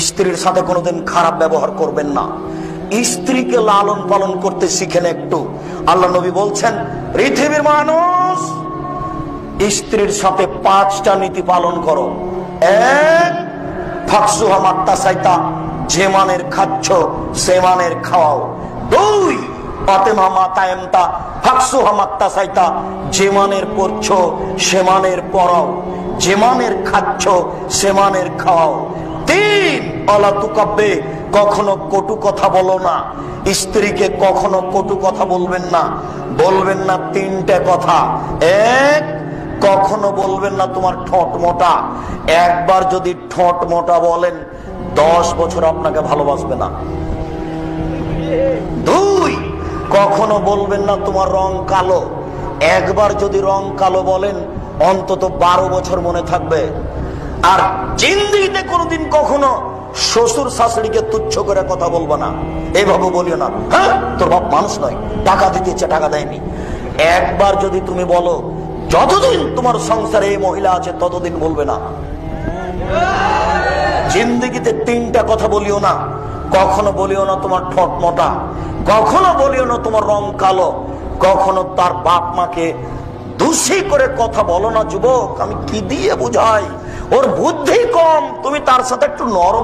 স্ত্রীর সাথে কোনোদিন খারাপ ব্যবহার করবেন না। স্ত্রীকে লালন পালন করতে শিখেন একটু। আল্লাহ নবী বলছেন, পৃথিবীর মানুষ, স্ত্রীর সাথে 5টা নীতি পালন করো। 1, ফাকসুহা মাত্তাসাইতা, যে মানের খাচ্ছ সে মানের খাওয়াও। 2, ফাতেমা মাতায়েমতা, ফাকসুহা মাত্তাসাইতা, যে মানের পড়ছো সে মানের পড়াও, যে মানের খাচ্ছ সে মানের খাওয়াও। 3, অলা তুকাব্বে, কখনো কটু কথা বলো না। স্ত্রীকে কখনো কটু কথা বলবেন না। বলবেন না 3টে কথা। 1, কখনো বলবেন না তোমার ঠোঁট মোটা। একবার যদি ঠোঁট মোটা বলেন 10 বছর আপনাকে ভালোবাসবে না। 2, কখনো বলবেন না তোমার রং কালো। একবার যদি রং কালো বলেন অন্তত 12 বছর মনে থাকবে। আর জিন্দেগিতে কোনোদিন কখনো শ্বশুর শাশুড়িকে তুচ্ছ করে কথা বলবো না। এইভাবে বলিও না, হ্যাঁ তোর বাপ মানুষ নয়, টাকা দিতেছে টাকা দেয়নি। একবার যদি তুমি বলো, যতদিন তোমার সংসারে এই মহিলা আছে ততদিন বলবে না। জিন্দেগিতে 3টা কথা বলিও না। কখনো বলিও না তোমার ঠোঁট মোটা, কখনো বলিও না তোমার রং কালো, কখনো তার বাপ মাকে দোষী করে কথা বলো না। যুবক, আমি কি দিয়ে বুঝাই, ওর বুদ্ধি কম, তুমি তার সাথে একটু নরম